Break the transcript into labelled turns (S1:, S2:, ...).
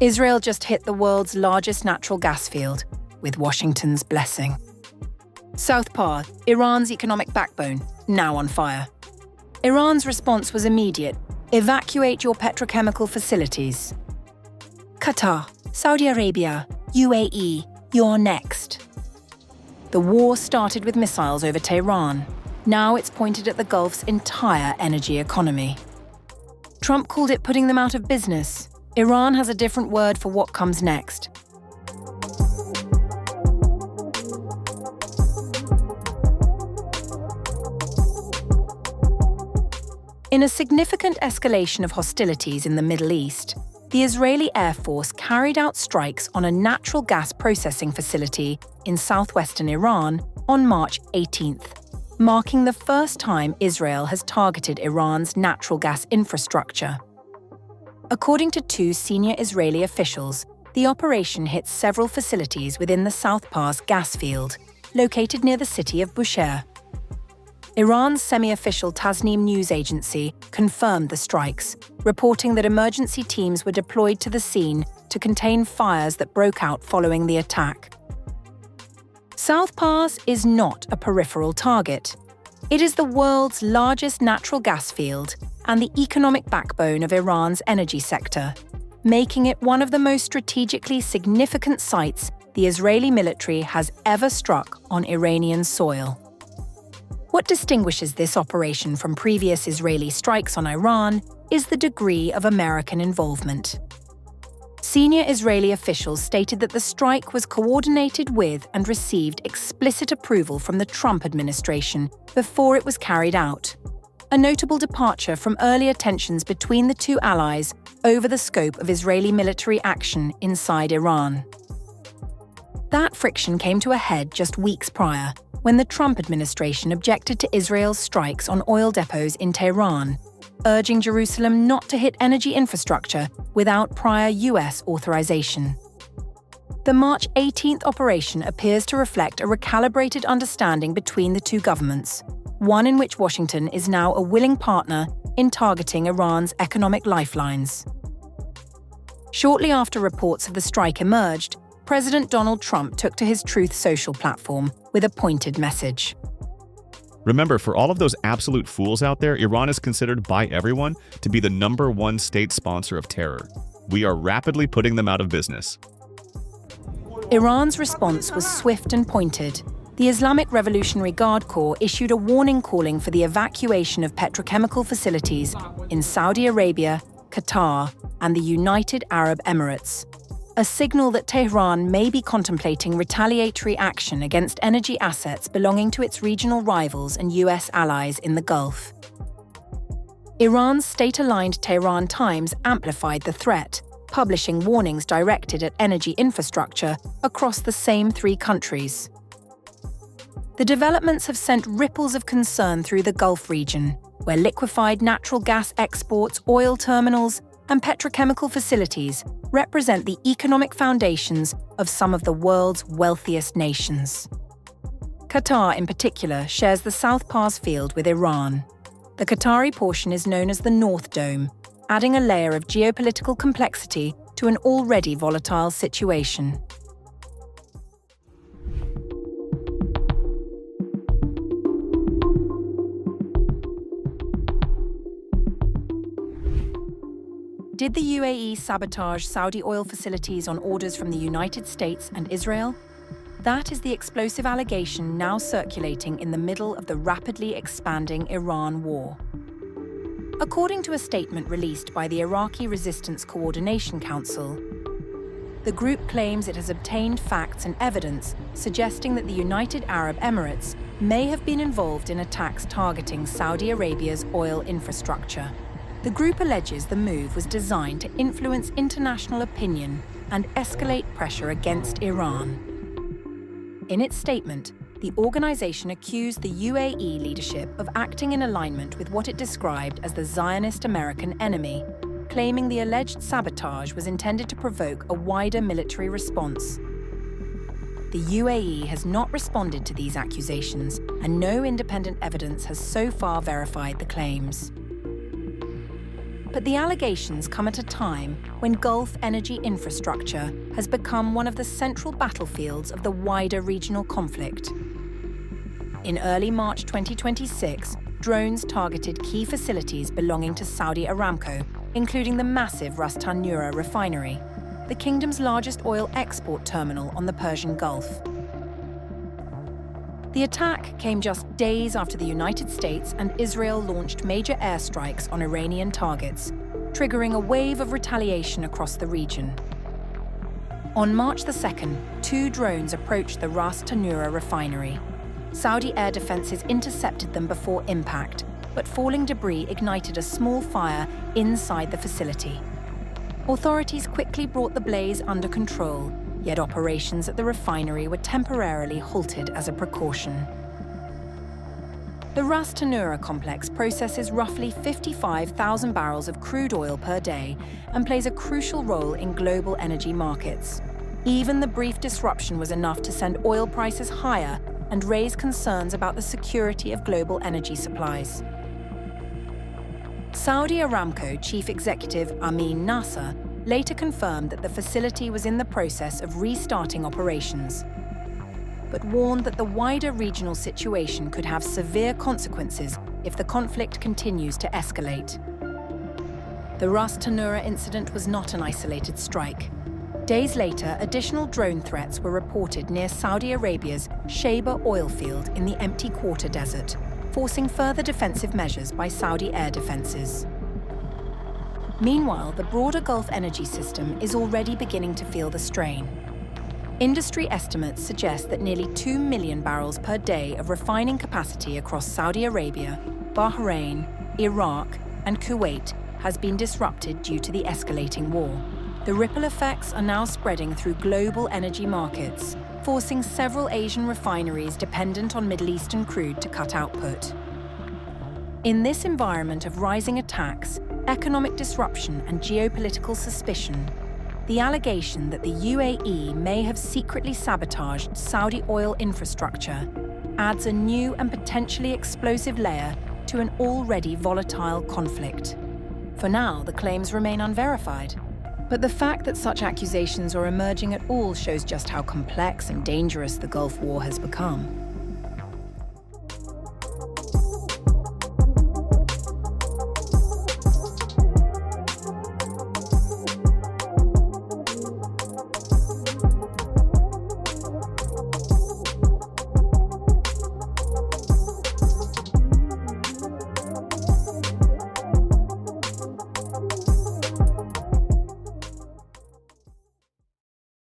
S1: Israel just hit the world's largest natural gas field, with Washington's blessing. South Par, Iran's economic backbone, now on fire. Iran's response was immediate: evacuate your petrochemical facilities. Qatar, Saudi Arabia, UAE, you're next. The war started with missiles over Tehran. Now it's pointed at the Gulf's entire energy economy. Trump called it putting them out of business. Iran has a different word for what comes next. In a significant escalation of hostilities in the Middle East, the Israeli Air Force carried out strikes on a natural gas processing facility in southwestern Iran on March 18th, marking the first time Israel has targeted Iran's natural gas infrastructure. According to two senior Israeli officials, the operation hit several facilities within the South Pars gas field, located near the city of Bushehr. Iran's semi-official Tasnim news agency confirmed the strikes, reporting that emergency teams were deployed to the scene to contain fires that broke out following the attack. South Pars is not a peripheral target. It is the world's largest natural gas field and the economic backbone of Iran's energy sector, making it one of the most strategically significant sites the Israeli military has ever struck on Iranian soil. What distinguishes this operation from previous Israeli strikes on Iran is the degree of American involvement. Senior Israeli officials stated that the strike was coordinated with and received explicit approval from the Trump administration before it was carried out, a notable departure from earlier tensions between the two allies over the scope of Israeli military action inside Iran. That friction came to a head just weeks prior, when the Trump administration objected to Israel's strikes on oil depots in Tehran, urging Jerusalem not to hit energy infrastructure without prior US authorization. The March 18th operation appears to reflect a recalibrated understanding between the two governments, one in which Washington is now a willing partner in targeting Iran's economic lifelines. Shortly after reports of the strike emerged, President Donald Trump took to his Truth Social platform with a pointed message.
S2: Remember, for all of those absolute fools out there, Iran is considered by everyone to be the #1 state sponsor of terror. We are rapidly putting them out of business.
S1: Iran's response was swift and pointed. The Islamic Revolutionary Guard Corps issued a warning calling for the evacuation of petrochemical facilities in Saudi Arabia, Qatar, and the United Arab Emirates, a signal that Tehran may be contemplating retaliatory action against energy assets belonging to its regional rivals and US allies in the Gulf. Iran's state-aligned Tehran Times amplified the threat, publishing warnings directed at energy infrastructure across the same three countries. The developments have sent ripples of concern through the Gulf region, where liquefied natural gas exports, oil terminals, and petrochemical facilities represent the economic foundations of some of the world's wealthiest nations. Qatar, in particular, shares the South Pars field with Iran. The Qatari portion is known as the North Dome, adding a layer of geopolitical complexity to an already volatile situation. Did the UAE sabotage Saudi oil facilities on orders from the United States and Israel? That is the explosive allegation now circulating in the middle of the rapidly expanding Iran war. According to a statement released by the Iraqi Resistance Coordination Council, the group claims it has obtained facts and evidence suggesting that the United Arab Emirates may have been involved in attacks targeting Saudi Arabia's oil infrastructure. The group alleges the move was designed to influence international opinion and escalate pressure against Iran. In its statement, the organization accused the UAE leadership of acting in alignment with what it described as the Zionist American enemy, claiming the alleged sabotage was intended to provoke a wider military response. The UAE has not responded to these accusations, and no independent evidence has so far verified the claims. But the allegations come at a time when Gulf energy infrastructure has become one of the central battlefields of the wider regional conflict. In early March 2026, drones targeted key facilities belonging to Saudi Aramco, including the massive Ras Tanura refinery, the kingdom's largest oil export terminal on the Persian Gulf. The attack came just days after the United States and Israel launched major airstrikes on Iranian targets, triggering a wave of retaliation across the region. On March 2nd, 2 drones approached the Ras Tanura refinery. Saudi air defenses intercepted them before impact, but falling debris ignited a small fire inside the facility. Authorities quickly brought the blaze under control, yet operations at the refinery were temporarily halted as a precaution. The Ras Tanura complex processes roughly 55,000 barrels of crude oil per day and plays a crucial role in global energy markets. Even the brief disruption was enough to send oil prices higher and raise concerns about the security of global energy supplies. Saudi Aramco chief executive Amin Nasser later confirmed that the facility was in the process of restarting operations, but warned that the wider regional situation could have severe consequences if the conflict continues to escalate. The Ras Tanura incident was not an isolated strike. Days later, additional drone threats were reported near Saudi Arabia's Sheba oil field in the Empty Quarter Desert, forcing further defensive measures by Saudi air defenses. Meanwhile, the broader Gulf energy system is already beginning to feel the strain. Industry estimates suggest that nearly 2 million barrels per day of refining capacity across Saudi Arabia, Bahrain, Iraq, and Kuwait has been disrupted due to the escalating war. The ripple effects are now spreading through global energy markets, forcing several Asian refineries dependent on Middle Eastern crude to cut output. In this environment of rising attacks, economic disruption and geopolitical suspicion, the allegation that the UAE may have secretly sabotaged Saudi oil infrastructure adds a new and potentially explosive layer to an already volatile conflict. For now, the claims remain unverified, but the fact that such accusations are emerging at all shows just how complex and dangerous the Gulf War has become.